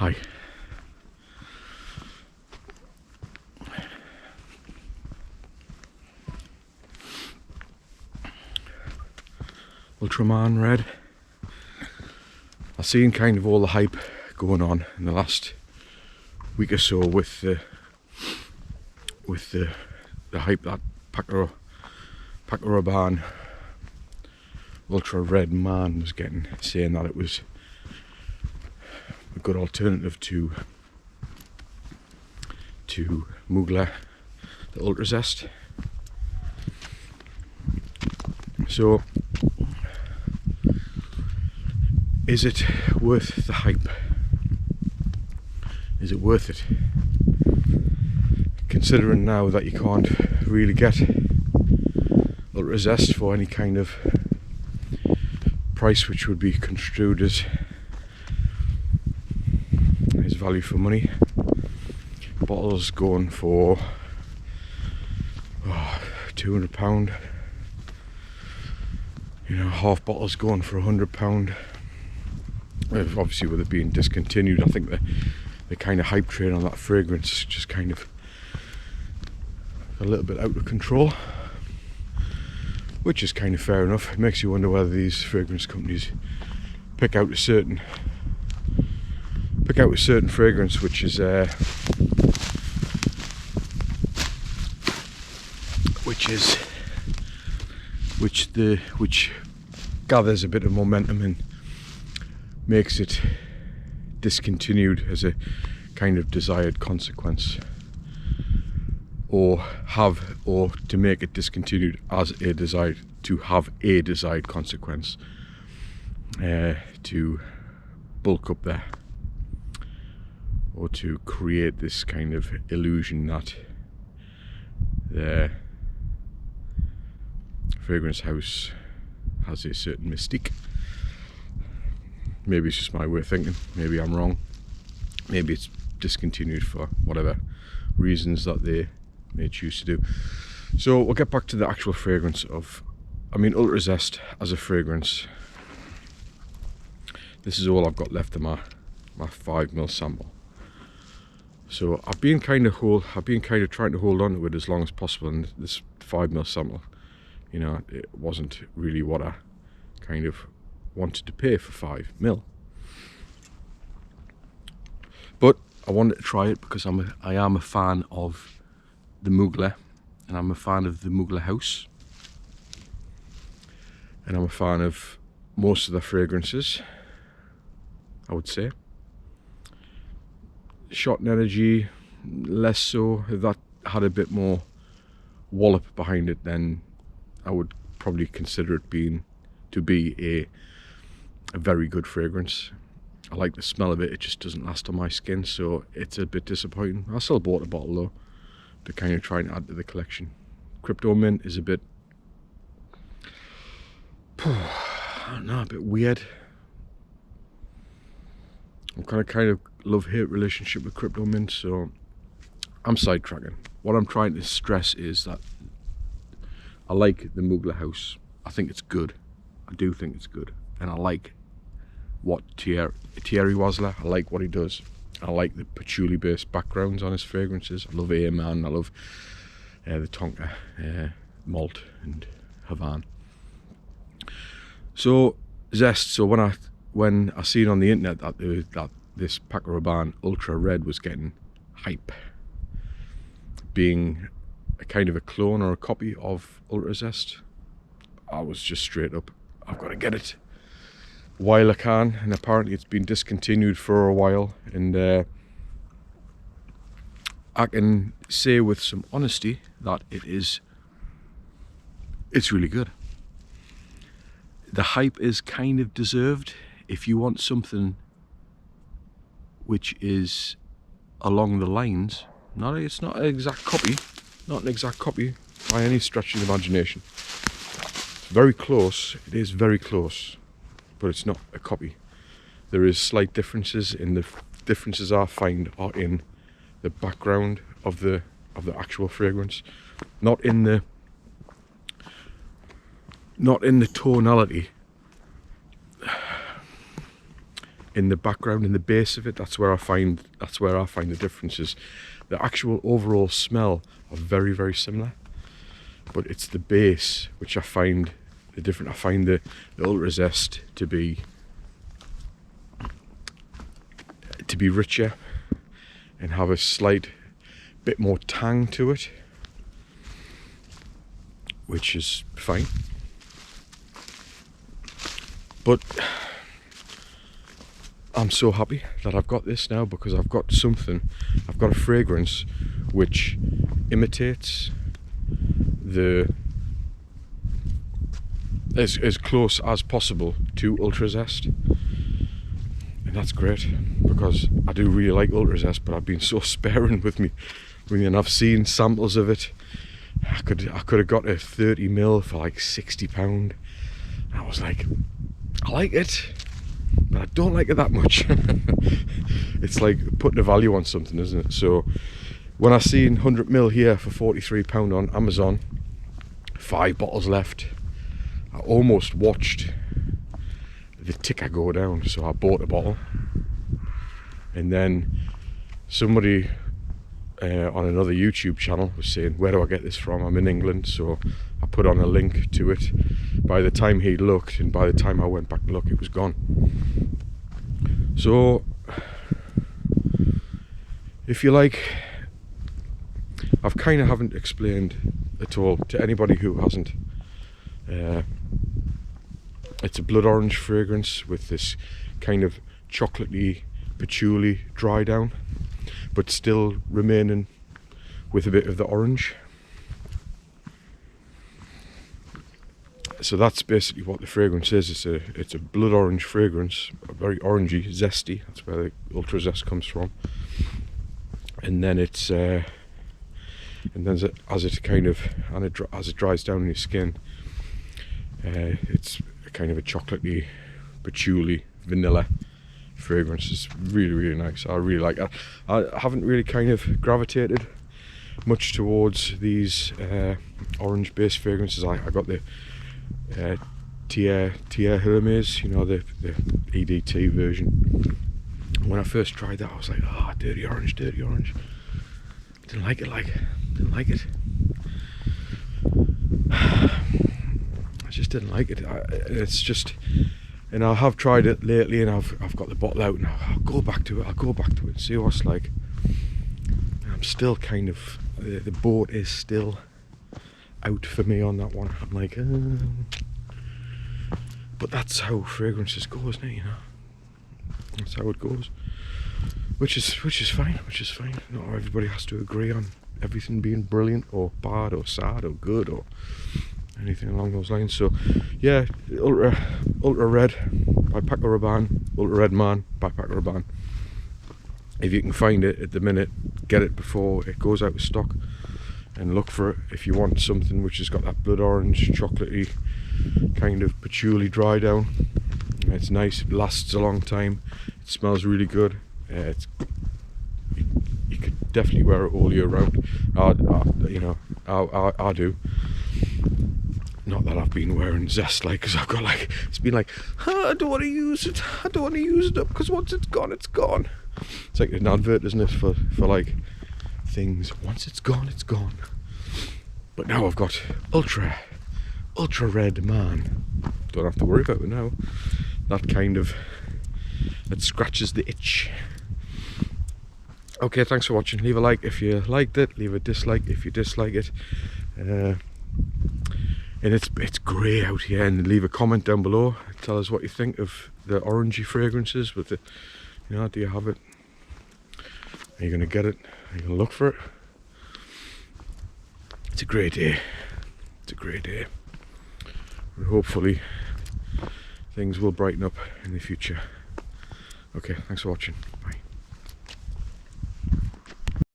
Hi. Ultrared Man red. I've seen kind of all the hype going on in the last week or so with the hype that Paco Rabanne Ultrared Man was getting, saying that it was a good alternative to Mugler, the Ultra Zest. So, is it worth the hype? Is it worth it? Considering now that you can't really get Ultra Zest for any kind of price which would be construed as value for money. Bottles going for £200. You know, half bottles going for £100. Obviously, with it being discontinued, I think the kind of hype train on that fragrance just kind of a little bit out of control, which is kind of fair enough. It makes you wonder whether these fragrance companies pick out a certain fragrance which is which gathers a bit of momentum and makes it discontinued as a kind of desired consequence, or to make it discontinued as a desired consequence, to bulk up there, or to create this kind of illusion that the fragrance house has a certain mystique. Maybe it's just my way of thinking, maybe I'm wrong, maybe it's discontinued for whatever reasons that they may choose to do. So we'll get back to the actual fragrance of, Ultra Zest as a fragrance. This is all I've got left of my 5ml sample. So I've been kind of trying to hold on to it as long as possible, and this 5ml sample, you know, it wasn't really what I kind of wanted to pay for 5ml. But I wanted to try it because I am a fan of the Mugler, and I'm a fan of the Mugler house, and I'm a fan of most of the fragrances, I would say. Shot and energy, less so. If that had a bit more wallop behind it, then I would probably consider it to be a very good fragrance. I like the smell of it. It just doesn't last on my skin, so it's a bit disappointing. I still bought a bottle though, to kind of try and add to the collection. Crypto Mint is a bit, I don't know, a bit weird. I'm kind of love-hate relationship with Crypto Mint, so I'm sidetracking. What I'm trying to stress is that I like the Mugler house. I think it's good. I do think it's good, and I like what Thierry Wasler, I like what he does. I like the patchouli based backgrounds on his fragrances. I love Man, I love the Tonka malt and Havana. So Zest. So when I seen on the internet that this Paco Rabanne Ultra Red was getting hype, being a kind of a clone or a copy of Ultra Zest, I was just straight up, I've got to get it while I can. And apparently it's been discontinued for a while, and I can say with some honesty that it's really good. The hype is kind of deserved. If you want something which is along the lines, it's not an exact copy, by any stretch of the imagination. It's very close, it is very close, but it's not a copy. There is slight differences, in the differences I find are in the background of the actual fragrance, not in the tonality. in the background, in the base of it, that's where I find the differences. The actual overall smell are very, very similar, but it's the base which I find the different. I find the Ultra Zest to be richer and have a slight bit more tang to it, which is fine. But I'm so happy that I've got this now, because I've got a fragrance which imitates as close as possible to Ultra Zest. And that's great, because I do really like Ultra Zest, but I've been so sparing with me, and I've seen samples of it. I could have got a 30ml for like £60. I was like, I like it, but I don't like it that much. It's like putting a value on something, isn't it? So when I seen 100ml here for £43 on Amazon, 5 bottles left, I almost watched the ticker go down, so I bought a bottle. And then somebody on another YouTube channel was saying, where do I get this from? I'm in England, so I put on a link to it. By the time he looked, and by the time I went back to look, it was gone. So if you like, I've kind of haven't explained at all to anybody who hasn't. It's a blood orange fragrance with this kind of chocolatey, patchouli dry down, but still remaining with a bit of the orange. So that's basically what the fragrance is. It's a blood orange fragrance, very orangey, zesty. That's where the Ultra Zest comes from. And then it's as it dries down in your skin, it's kind of a chocolatey, patchouli, vanilla fragrance. It's really, really nice. I really like it. I haven't really kind of gravitated much towards these orange based fragrances. I got the Tia Hermes, you know, the EDT version. When I first tried that, I was like, oh, dirty orange. Didn't like it. I just didn't like it. It's just, and I have tried it lately, and I've got the bottle out, and I'll go back to it and see what it's like. I'm still kind of, the boat is still out for me on that one. I'm like, but that's how fragrances go, isn't it? You know, that's how it goes. Which is fine. Not everybody has to agree on everything being brilliant or bad or sad or good or anything along those lines. So yeah, Ultra Red by Paco Rabanne, Ultrared Man by Paco Rabanne. If you can find it at the minute, get it before it goes out of stock, and look for it if you want something which has got that blood orange, chocolatey kind of patchouli dry down. It's nice, it lasts a long time, it smells really good. You could definitely wear it all year round. I do. Not that I've been wearing Zest, like, because I've got like, it's been like, I don't want to use it up, because once it's gone, it's gone. It's like an advert, isn't it, for like things. Once it's gone, it's gone. But now I've got Ultrared Man. Don't have to worry about it now. That scratches the itch. Okay, thanks for watching. Leave a like if you liked it, leave a dislike if you dislike it. And it's grey out here, and leave a comment down below. Tell us what you think of the orangey fragrances with the, you know, do you have it? Are you going to get it? Are you going to look for it? It's a great day. And hopefully things will brighten up in the future. Okay, thanks for watching. Bye.